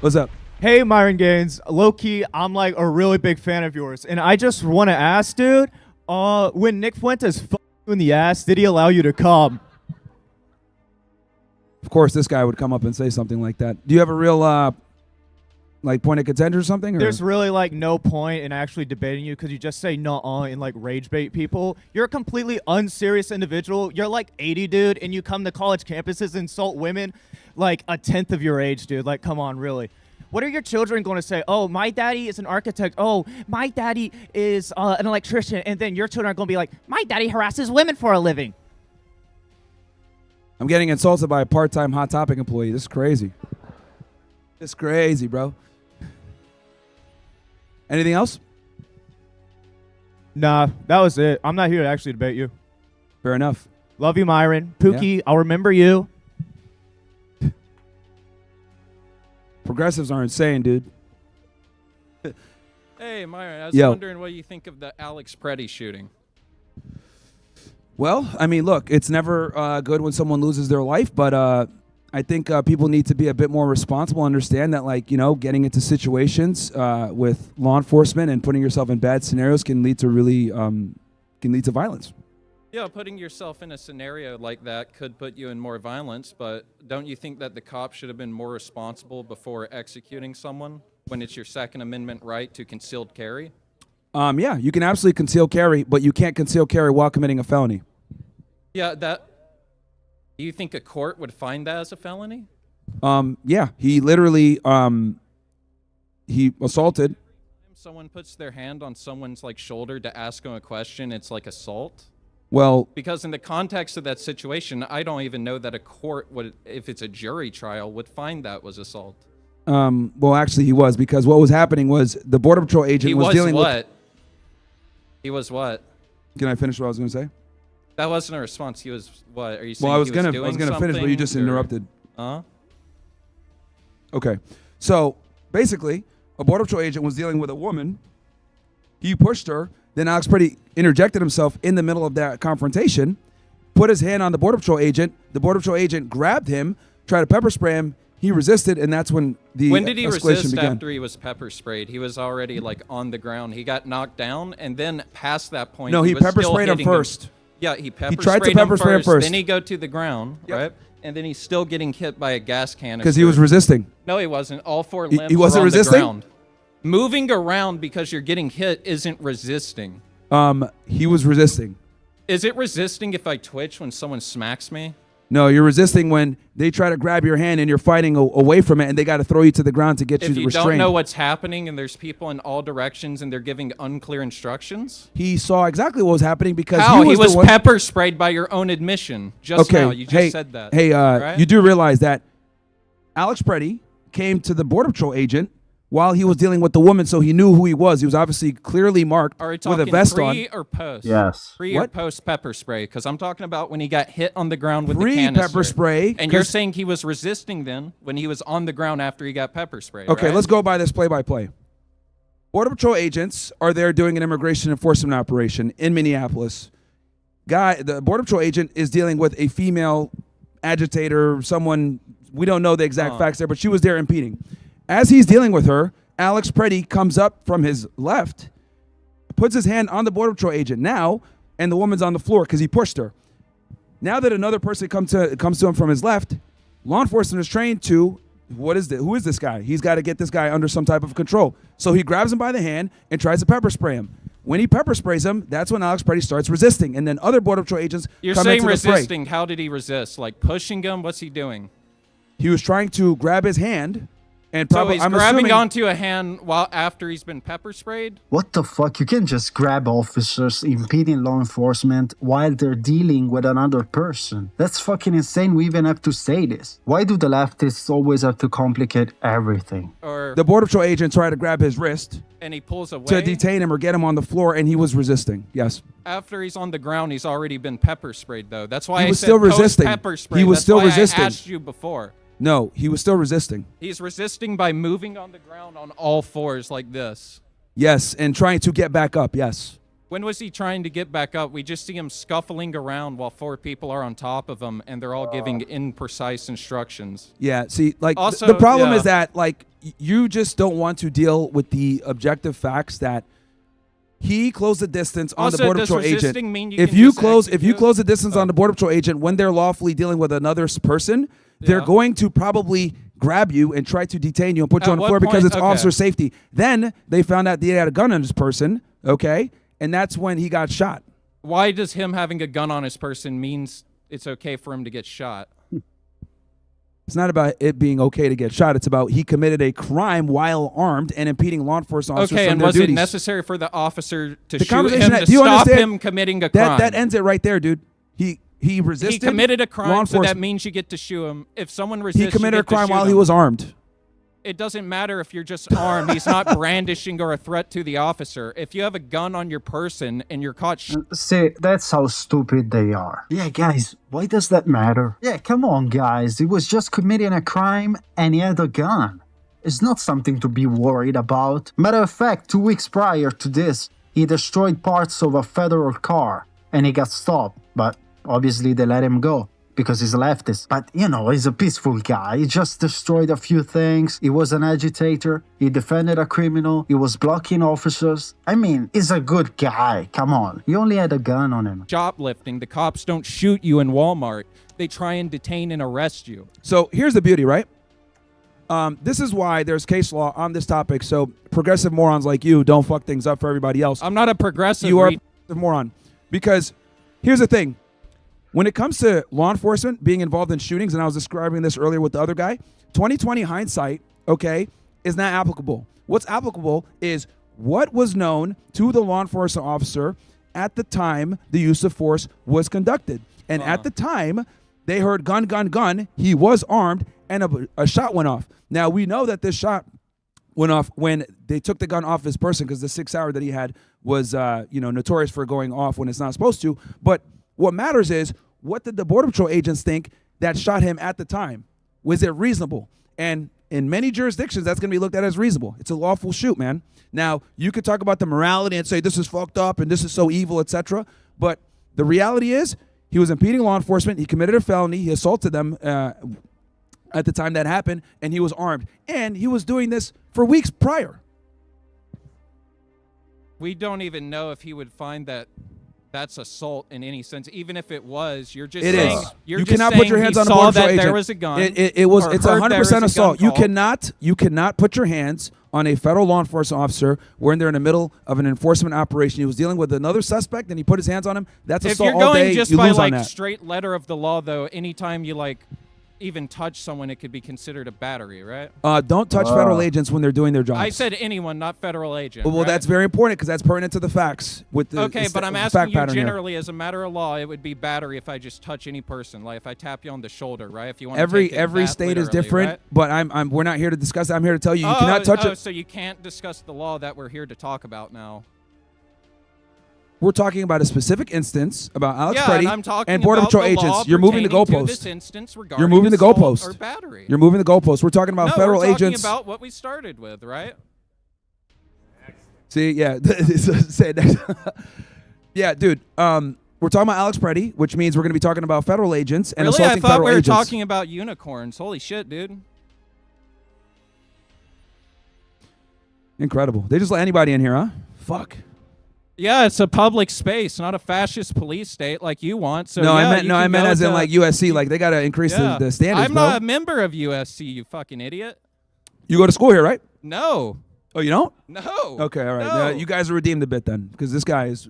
What's up? Hey, Myron Gaines. Low-key, I'm like a really big fan of yours. And I just want to ask, dude, when Nick Fuentes fucked you in the ass, did he allow you to come? Of course, this guy would come up and say something like that. Do you have a real, like, point of contention or something? Or? There's really, like, no point in actually debating you because you just say nuh-uh and, like, rage bait people. You're a completely unserious individual. You're, like, 80, dude, and you come to college campuses and insult women like a tenth of your age, dude. Like, come on, really. What are your children going to say? Oh, my daddy is an architect. Oh, my daddy is an electrician. And then your children are going to be like, my daddy harasses women for a living. I'm getting insulted by a part-time Hot Topic employee. This is crazy. This is crazy, bro. Anything else? Nah, that was it. I'm not here to actually debate you. Fair enough. Love you, Myron. Pookie, Yeah. I'll remember you. Progressives are insane, dude. Hey, Myron, I was Yo. wondering what you think of the Alex Preddy shooting. Well, I mean, look, it's never good when someone loses their life, but I think people need to be a bit more responsible, understand that, like, getting into situations with law enforcement and putting yourself in bad scenarios can lead to really, can lead to violence. Yeah, putting yourself in a scenario like that could put you in more violence, but don't you think that the cops should have been more responsible before executing someone when it's your Second Amendment right to concealed carry? Yeah, you can absolutely conceal carry, but you can't conceal carry while committing a felony. Yeah, do you think a court would find that as a felony? Yeah, he literally, he assaulted. If someone puts their hand on someone's shoulder to ask them a question, it's like assault? Well, Because in the context of that situation, I don't even know that a court would, if it's a jury trial, would find that was assault. well, actually, he was, because what was happening was the Border Patrol agent He was was dealing what? with. He was what? Can I finish what I was going to say? That wasn't a response. He was what? Are you saying Well, I was he gonna doing finish, but you just something, or- interrupted. Huh? Okay, so basically, a Border Patrol agent was dealing with a woman. He pushed her. Then Alex Preddy interjected himself in the middle of that confrontation, put his hand on the Border Patrol agent. The Border Patrol agent grabbed him, tried to pepper spray him. He resisted, and that's when the When did he escalation resist began. after he was pepper sprayed? He was already on the ground. He got knocked down, and then past that point, No, he was pepper still sprayed him hitting first. Yeah, he pepper tried to sprayed pepper him spray him first. Then he go to the ground, Yep. right? And then he's still getting hit by a gas canister. Because he was resisting. No, he wasn't. All four He limbs wasn't were on resisting? the ground. Moving around because you're getting hit isn't resisting. He was resisting. Is it resisting if I twitch when someone smacks me? No, you're resisting when they try to grab your hand and you're fighting away from it, and they got to throw you to the ground to get If you you restrained. don't know what's happening and there's people in all directions and they're giving unclear instructions? He saw exactly what was happening because How? he was, the one. pepper sprayed by your own admission just Okay, now. You just hey, said that. Hey, right? you do realize that Alex Preddy came to the Border Patrol agent while he was dealing with the woman, so he knew who he was. He was obviously clearly marked Are we with talking a vest on. pre or post? Yes. Pre or What? post pepper spray? Because I'm talking about when he got hit on the ground with the Pre canister. pepper spray. And you're 'cause- saying he was resisting then when he was on the ground after he got pepper sprayed, Okay, right? let's go by this play-by-play. Border Patrol agents are there doing an immigration enforcement operation in Minneapolis. The Border Patrol agent is dealing with a female agitator, someone, we don't know the exact facts there, but she was there impeding. As he's dealing with her, Alex Preddy comes up from his left, puts his hand on the Border Patrol agent now, and the woman's on the floor because he pushed her. Now that another person comes to him from his left, law enforcement is trained to, who is this guy? He's got to get this guy under some type of control. So he grabs him by the hand and tries to pepper spray him. When he pepper sprays him, that's when Alex Preddy starts resisting, and then other Border Patrol agents You're come saying into the fray. resisting. How did he resist? Like pushing him? What's he doing? He was trying to grab his hand, and So probably he's I'm grabbing assuming onto a hand while after he's been pepper sprayed? What the fuck? You can just grab officers impeding law enforcement while they're dealing with another person. That's fucking insane we even have to say this. Why do the leftists always have to complicate everything? Or the Border Patrol agent tried to grab his wrist and he pulls away? to detain him or get him on the floor, and he was resisting. Yes. After he's on the ground, he's already been pepper sprayed, though. That's why He I was said still resisting. pepper spray. He was That's still why resisting. I asked you before. No, he was still resisting. He's resisting by moving on the ground on all fours like this. Yes, and trying to get back up. Yes. When was he trying to get back up? We just see him scuffling around while 4 people are on top of him, and they're all giving imprecise instructions. Yeah, see, like, Also, the problem yeah. is that, like, you just don't want to deal with the objective facts that he closed the distance on Also, the Border does Patrol agent. resisting mean you If can you just close execute? the distance on the Border Patrol agent when they're lawfully dealing with another person, they're Yeah. going to probably grab you and try to detain you and put you At on the what floor because point- it's okay. officer safety. Then they found out they had a gun on this person, okay? And that's when he got shot. Why does him having a gun on his person means it's okay for him to get shot? It's not about it being okay to get shot. It's about he committed a crime while armed and impeding law enforcement officers Okay, from and their was duties. it necessary for the officer to The shoot conversation him that- to do you stop understand? him committing a crime? That ends it right there, dude. He resisted. He committed a law crime, so that enforcement. means you get to shoot him. If someone resists, He committed you a get to crime shoot while he him. was armed. It doesn't matter if you're just armed. He's not brandishing or a threat to the officer. If you have a gun on your person and you're caught See, that's how stupid they are. Yeah, guys, why does that matter? Yeah, come on, guys. He was just committing a crime and he had a gun. It's not something to be worried about. Matter of fact, 2 weeks prior to this, he destroyed parts of a federal car and he got stopped. But obviously, they let him go because he's a leftist. But, you know, he's a peaceful guy. He just destroyed a few things. He was an agitator. He defended a criminal. He was blocking officers. I mean, he's a good guy. Come on. He only had a gun on him. shoplifting. The cops don't shoot you in Walmart. They try and detain and arrest you. So here's the beauty, right? This is why there's case law on this topic. So progressive morons like you don't fuck things up for everybody else. I'm not a progressive. You are a progressive moron. Because here's the thing. When it comes to law enforcement being involved in shootings, and I was describing this earlier with the other guy, 2020 hindsight, okay, is not applicable. What's applicable is what was known to the law enforcement officer at the time the use of force was conducted. And at the time, they heard gun, gun, gun. He was armed, and a shot went off. Now, we know that this shot went off when they took the gun off his person because the 6 hour that he had was, notorious for going off when it's not supposed to. But what matters is, what did the Border Patrol agents think that shot him at the time? Was it reasonable? And in many jurisdictions, that's going to be looked at as reasonable. It's a lawful shoot, man. Now, you could talk about the morality and say this is fucked up and this is so evil, etc. But the reality is, he was impeding law enforcement. He committed a felony. He assaulted them at the time that happened, and he was armed. And he was doing this for weeks prior. We don't even know if he would find that that's assault in any sense. Even if it was, you're just It saying, is. You're You just cannot saying put your hands he on a saw Border Patrol that agent. there was a gun. It's or heard 100% there was a gun assault. You call. cannot put your hands on a federal law enforcement officer when they're in the middle of an enforcement operation. He was dealing with another suspect, and he put his hands on him. That's If assault you're all day. going just You by lose on like that. straight letter of the law, though, anytime you like even touch someone, it could be considered a battery, right? Don't touch federal agents when they're doing their jobs. I said anyone, not federal agent. Well, right? that's very important because that's pertinent to the facts. With the Okay, but I'm fact asking you pattern here. generally, as a matter of law, it would be battery if I just touch any person, like if I tap you on the shoulder, right? If you want Every to take it that state is literally, different, right? but we're not here to discuss that. I'm here to tell you, you cannot touch it. So you can't discuss the law that we're here to talk about now. We're talking about a specific instance about Alex Yeah, Preddy and I'm talking and Border about Patrol the law agents. You're moving the pertaining to goalpost. this instance regarding You're moving the assault goalpost. or battery. You're moving the goalpost. We're talking about No, federal we're talking agents. about what we started with, right? See, yeah, say it. Yeah, dude. We're talking about Alex Preddy, which means we're going to be talking about federal agents and Really? assaulting I thought federal we were agents. talking about unicorns. Holy shit, dude. Incredible. They just let anybody in here, huh? Fuck. Yeah, it's a public space, not a fascist police state like you want. So No, yeah, I meant as in like USC. Like they got to increase yeah. the standards, I'm bro. not a member of USC, you fucking idiot. You go to school here, right? No. Oh, you don't? No. Okay, all right. No. You guys are redeemed a bit then, because this guy is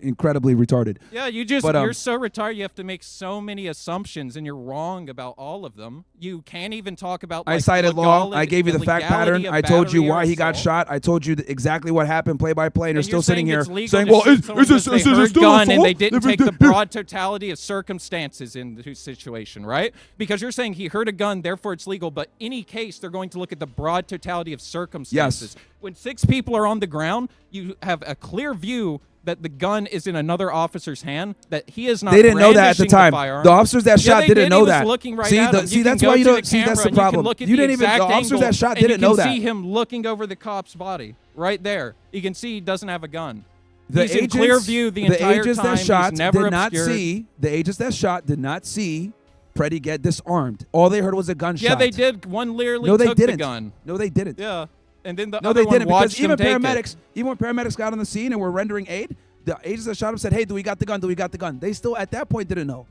incredibly retarded. Yeah, you're so retarded. You have to make so many assumptions, and you're wrong about all of them. You can't even talk about. Like, I cited law. I gave you the fact pattern. I told you why he got shot. I told you exactly what happened, play by play, and you're still sitting here saying, "Well, is this still gun?" And they assault? didn't take the broad totality of circumstances in the situation, right? Because you're saying he heard a gun, therefore it's legal. But any case, they're going to look at the broad totality of circumstances. Yes. When 6 people are on the ground, you have a clear view that the gun is in another officer's hand, that he is not. They didn't know that at the time. firearm. The officers that shot they didn't did. know He was that. looking right See, at him. see, You that's can why go you to don't see. That's the camera and you can problem. look at You the didn't even. The exact officers angle, that shot and didn't know You that. can see him looking over the cop's body right there. You can see he doesn't have a gun. He's in clear view the entire agents time. that shot He's never did not obscured. see. The agents that shot did not see Preddy get disarmed. All they heard was a gunshot. Yeah, they did. One literally No, they took didn't. the gun. No, they didn't. Yeah, and then the No, other they one didn't, watched because even him take paramedics, even when paramedics got on the scene and were rendering aid, the agents that shot him said, "Hey, do we got the gun? Do we got the gun?" They still at that point didn't know.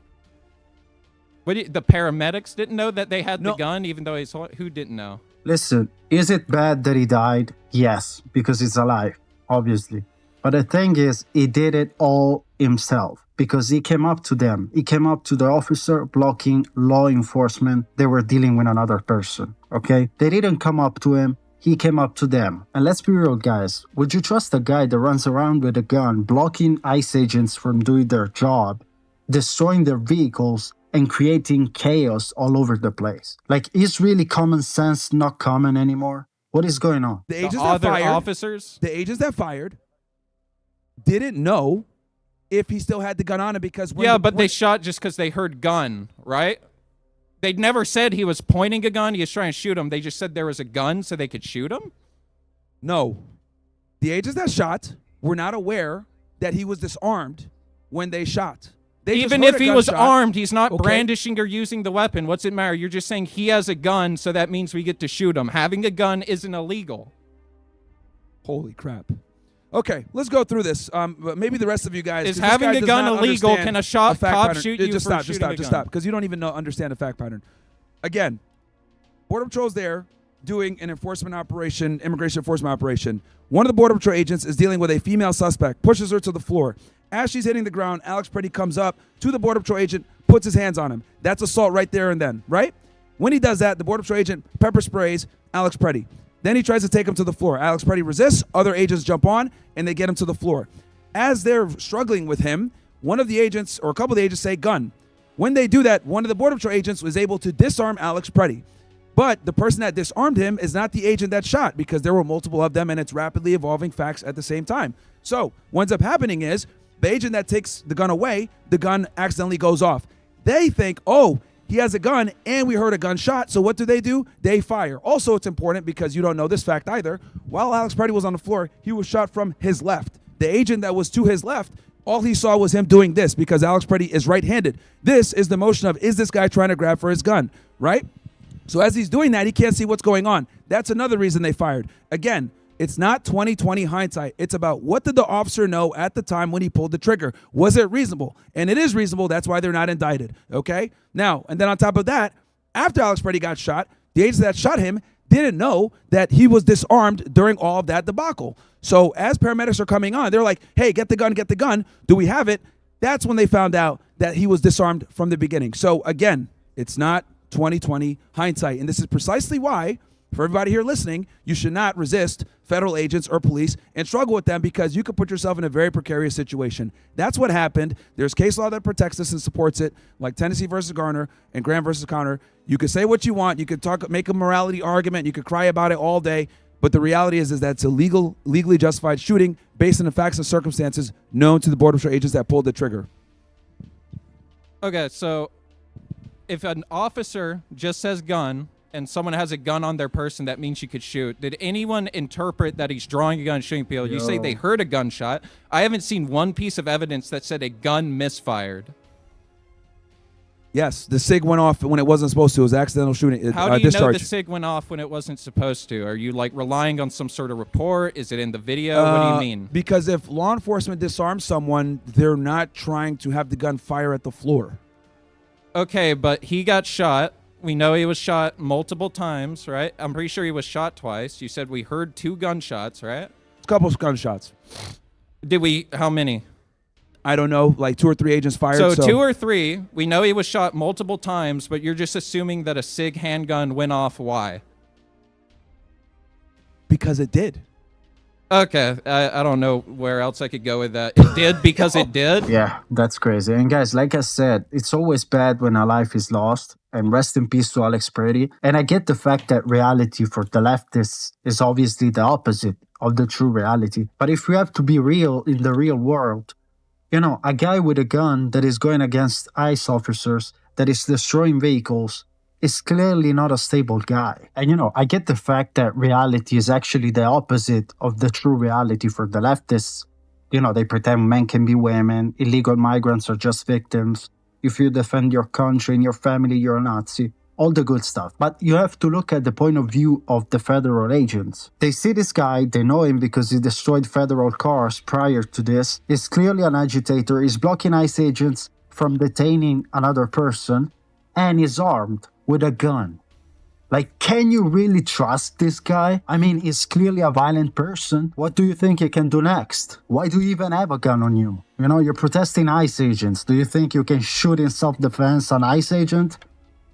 The paramedics didn't know that they had No. the gun, even though who didn't know? Listen, is it bad that he died? Yes, because he's alive, obviously. But the thing is, he did it all himself because he came up to them. He came up to the officer blocking law enforcement. They were dealing with another person, okay? They didn't come up to him. He came up to them. And let's be real, guys. Would you trust a guy that runs around with a gun, blocking ICE agents from doing their job, destroying their vehicles, and creating chaos all over the place? Like, is really common sense not common anymore? What is going on? The agents The that other fired, officers? the agents that fired, didn't know if he still had the gun on him because They shot just because they heard gun, right? They never said he was pointing a gun. He was trying to shoot him. They just said there was a gun so they could shoot him. No, the agents that shot were not aware that he was disarmed when they shot. They just Even heard if a he was gunshot. armed, he's not Okay. brandishing or using the weapon. What's it matter? You're just saying he has a gun, so that means we get to shoot him. Having a gun isn't illegal. Holy crap. Okay, let's go through this. But maybe the rest of you guys. Is 'cause this having guy a does gun not illegal? understand Can a fact cop pattern. shoot you Just for stop, shooting a just gun? stop, because you don't even understand the fact pattern. Again, Border Patrol's there doing an enforcement operation, immigration enforcement operation. One of the Border Patrol agents is dealing with a female suspect, pushes her to the floor. As she's hitting the ground, Alex Preddy comes up to the Border Patrol agent, puts his hands on him. That's assault right there and then, right? When he does that, the Border Patrol agent pepper sprays Alex Preddy. Then he tries to take him to the floor. Alex Preddy resists. Other agents jump on, and they get him to the floor. As they're struggling with him, one of the agents, or a couple of the agents, say gun. When they do that, one of the Border Patrol agents was able to disarm Alex Preddy. But the person that disarmed him is not the agent that shot, because there were multiple of them, and it's rapidly evolving facts at the same time. So what ends up happening is the agent that takes the gun away, the gun accidentally goes off. They think, oh, he has a gun and we heard a gunshot. So what do? They fire. Also, it's important because you don't know this fact either. While Alex Preddy was on the floor, he was shot from his left. The agent that was to his left, all he saw was him doing this because Alex Preddy is right-handed. This is the motion of, is this guy trying to grab for his gun, right? So as he's doing that, he can't see what's going on. That's another reason they fired. Again, it's not 20/20 hindsight. It's about what did the officer know at the time when he pulled the trigger? Was it reasonable? And it is reasonable. That's why they're not indicted. Okay? Now, and then on top of that, after Alex Preddy got shot, the agents that shot him didn't know that he was disarmed during all of that debacle. So as paramedics are coming on, they're like, hey, get the gun, get the gun. Do we have it? That's when they found out that he was disarmed from the beginning. So again, it's not 20/20 hindsight. And this is precisely why, for everybody here listening, you should not resist federal agents or police and struggle with them, because you could put yourself in a very precarious situation. That's what happened. There's case law that protects this and supports it, like Tennessee versus Garner and Graham versus Connor. You could say what you want. You could make a morality argument. You could cry about it all day. But the reality is that it's a legally justified shooting based on the facts and circumstances known to the Border Patrol agents that pulled the trigger. Okay, so if an officer just says gun and someone has a gun on their person, that means you could shoot. Did anyone interpret that he's drawing a gun and shooting people? You say they heard a gunshot. I haven't seen one piece of evidence that said a gun misfired. Yes, the SIG went off when it wasn't supposed to. It was accidental shooting. How do you discharge. know the SIG went off when it wasn't supposed to? Are you like relying on some sort of report? Is it in the video? What do you mean? Because if law enforcement disarms someone, they're not trying to have the gun fire at the floor. Okay, but he got shot. We know he was shot multiple times, right? I'm pretty sure he was shot twice. You said we heard 2 gunshots, right? A couple of gunshots. Did we? How many? I don't know, like 2 or 3 agents fired. So 2 or 3. We know he was shot multiple times, but you're just assuming that a SIG handgun went off. Why? Because it did. Okay, I don't know where else I could go with that. It did because it did? Yeah, that's crazy. And guys, like I said, it's always bad when a life is lost. And rest in peace to Alex Preddy. And I get the fact that reality for the leftists is obviously the opposite of the true reality. But if we have to be real in the real world, you know, a guy with a gun that is going against ICE officers, that is destroying vehicles, is clearly not a stable guy. And, you know, I get the fact that reality is actually the opposite of the true reality for the leftists. They pretend men can be women, illegal migrants are just victims. If you defend your country and your family, you're a Nazi. All the good stuff. But you have to look at the point of view of the federal agents. They see this guy, they know him because he destroyed federal cars prior to this. He's clearly an agitator, he's blocking ICE agents from detaining another person, and he's armed with a gun. Like, can you really trust this guy? I mean, he's clearly a violent person. What do you think he can do next? Why do you even have a gun on you? You're protesting ICE agents. Do you think you can shoot in self-defense an ICE agent?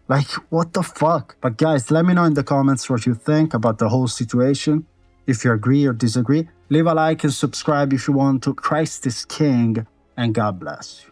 Like, what the fuck? But guys, let me know in the comments what you think about the whole situation. If you agree or disagree, leave a like and subscribe if you want to. Christ is King, and God bless you.